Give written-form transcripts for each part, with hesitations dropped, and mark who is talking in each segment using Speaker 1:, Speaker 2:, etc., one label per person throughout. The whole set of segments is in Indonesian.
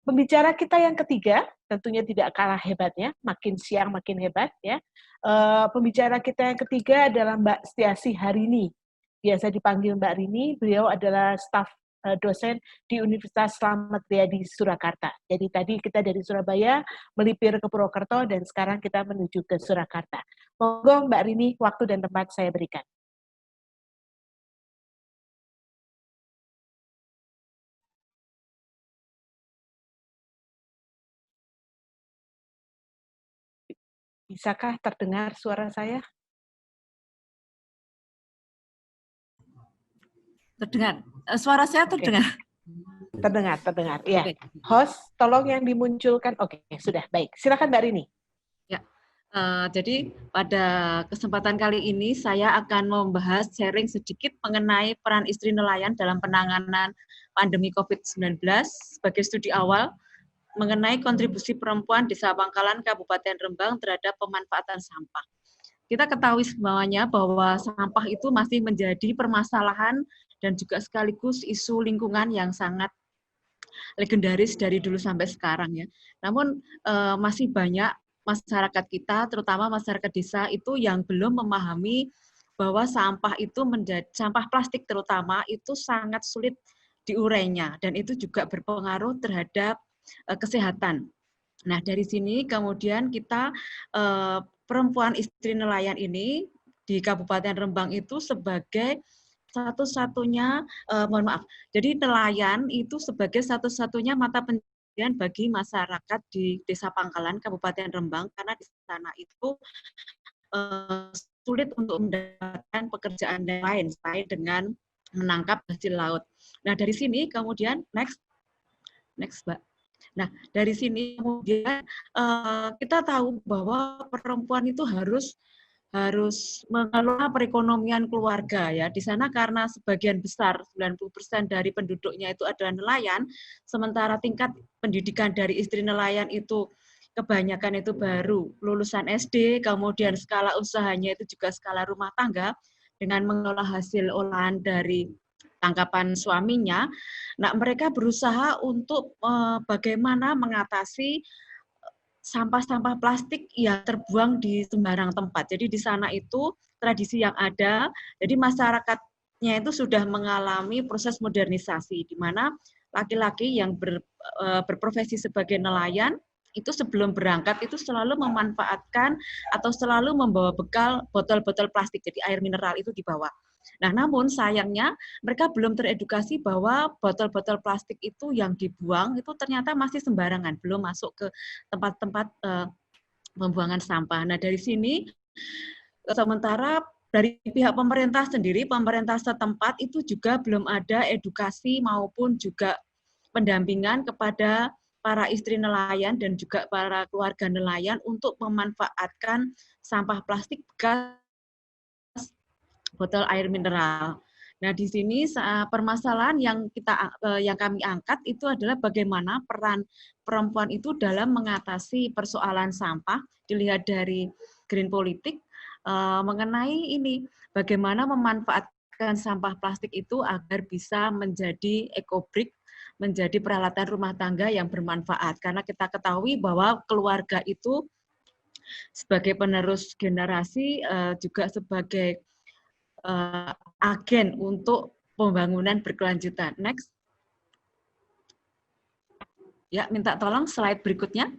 Speaker 1: pembicara kita yang ketiga, tentunya tidak kalah hebatnya, makin siang makin hebat ya. Pembicara kita yang ketiga adalah Mbak Setiasi Harini. Biasa dipanggil Mbak Rini, beliau adalah staf dosen di Universitas Slamet Riyadi Surakarta. Jadi tadi kita dari Surabaya melipir ke Purwokerto dan sekarang kita menuju ke Surakarta. Monggo Mbak Rini, waktu dan tempat saya berikan. Bisakah terdengar suara saya?
Speaker 2: Terdengar. Suara saya terdengar.
Speaker 1: Terdengar. Iya. Host, tolong yang dimunculkan. Oke, sudah. Baik. Silakan Mbak Rini.
Speaker 2: Ya. Jadi pada kesempatan kali ini saya akan membahas sharing sedikit mengenai peran istri nelayan dalam penanganan pandemi COVID-19 sebagai studi awal mengenai kontribusi perempuan Desa Pangkalan Kabupaten Rembang terhadap pemanfaatan sampah. Kita ketahui semuanya bahwa sampah itu masih menjadi permasalahan dan juga sekaligus isu lingkungan yang sangat legendaris dari dulu sampai sekarang ya. Namun masih banyak masyarakat kita, terutama masyarakat desa itu yang belum memahami bahwa sampah itu sampah plastik terutama itu sangat sulit diurainya dan itu juga berpengaruh terhadap kesehatan. Nah, dari sini kemudian kita perempuan istri nelayan ini di Kabupaten Rembang itu sebagai satu-satunya, jadi nelayan itu sebagai satu-satunya mata pencaharian bagi masyarakat di Desa Pangkalan, Kabupaten Rembang, karena di sana itu sulit untuk mendapatkan pekerjaan lain selain dengan menangkap hasil laut. Nah, dari sini kemudian next Mbak. Nah, dari sini kemudian kita tahu bahwa perempuan itu harus mengelola perekonomian keluarga ya. Di sana karena sebagian besar 90% dari penduduknya itu adalah nelayan, sementara tingkat pendidikan dari istri nelayan itu kebanyakan itu baru lulusan SD, kemudian skala usahanya itu juga skala rumah tangga dengan mengelola hasil olahan dari tangkapan suaminya. Nah, mereka berusaha untuk bagaimana mengatasi sampah-sampah plastik yang terbuang di sembarang tempat. Jadi di sana itu tradisi yang ada, jadi masyarakatnya itu sudah mengalami proses modernisasi, di mana laki-laki yang berprofesi sebagai nelayan, itu sebelum berangkat itu selalu memanfaatkan atau selalu membawa bekal botol-botol plastik, jadi air mineral itu dibawa. Nah, namun sayangnya mereka belum teredukasi bahwa botol-botol plastik itu yang dibuang itu ternyata masih sembarangan, belum masuk ke tempat-tempat pembuangan sampah. Nah, dari sini sementara dari pihak pemerintah sendiri, pemerintah setempat itu juga belum ada edukasi maupun juga pendampingan kepada para istri nelayan dan juga para keluarga nelayan untuk memanfaatkan sampah plastik bekas botol air mineral. Nah, di sini permasalahan yang kami angkat itu adalah bagaimana peran perempuan itu dalam mengatasi persoalan sampah. Dilihat dari Green Politik mengenai ini, bagaimana memanfaatkan sampah plastik itu agar bisa menjadi eco-brick, menjadi peralatan rumah tangga yang bermanfaat. Karena kita ketahui bahwa keluarga itu sebagai penerus generasi juga sebagai agen untuk pembangunan berkelanjutan. Next. Ya, minta tolong slide berikutnya.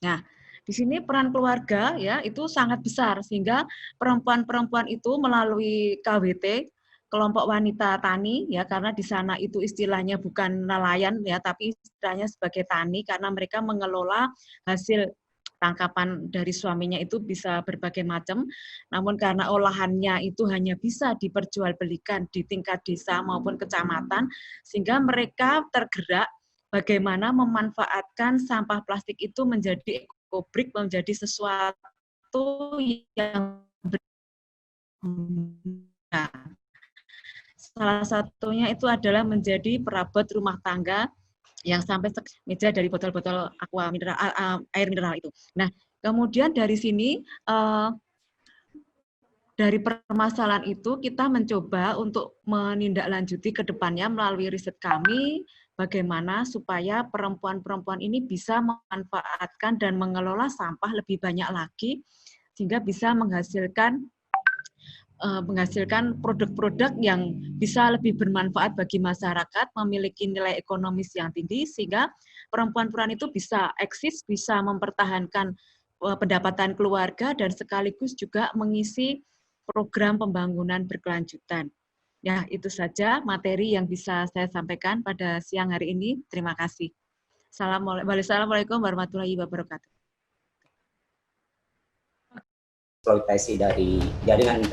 Speaker 2: Nah, di sini peran keluarga ya itu sangat besar sehingga perempuan-perempuan itu melalui KWT, kelompok wanita tani ya, karena di sana itu istilahnya bukan nelayan ya, tapi istilahnya sebagai tani karena mereka mengelola hasil tangkapan dari suaminya itu bisa berbagai macam, namun karena olahannya itu hanya bisa diperjualbelikan di tingkat desa maupun kecamatan, sehingga mereka tergerak bagaimana memanfaatkan sampah plastik itu menjadi eco-brick, menjadi sesuatu yang berguna. Salah satunya itu adalah menjadi perabot rumah tangga yang sampai meja dari botol-botol aqua mineral, air mineral itu. Nah, kemudian dari sini dari permasalahan itu kita mencoba untuk menindaklanjuti ke depannya melalui riset kami, bagaimana supaya perempuan-perempuan ini bisa memanfaatkan dan mengelola sampah lebih banyak lagi, sehingga bisa menghasilkan produk-produk yang bisa lebih bermanfaat bagi masyarakat, memiliki nilai ekonomis yang tinggi, sehingga perempuan-perempuan itu bisa eksis, bisa mempertahankan pendapatan keluarga, dan sekaligus juga mengisi program pembangunan berkelanjutan. Ya, itu saja materi yang bisa saya sampaikan pada siang hari ini. Terima kasih. Assalamualaikum warahmatullahi wabarakatuh.
Speaker 3: Eksploitasi dari jaringan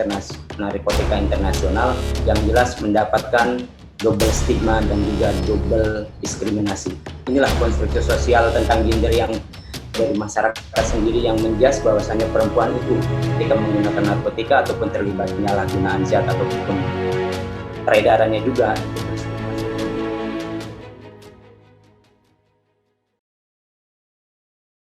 Speaker 3: narkotika internasional yang jelas mendapatkan double stigma dan juga double diskriminasi. Inilah konstruksi sosial tentang gender yang dari masyarakat sendiri yang menjas bahwasannya perempuan itu ketika menggunakan narkotika ataupun terlibat penyalahgunaan zat ataupun peredarannya juga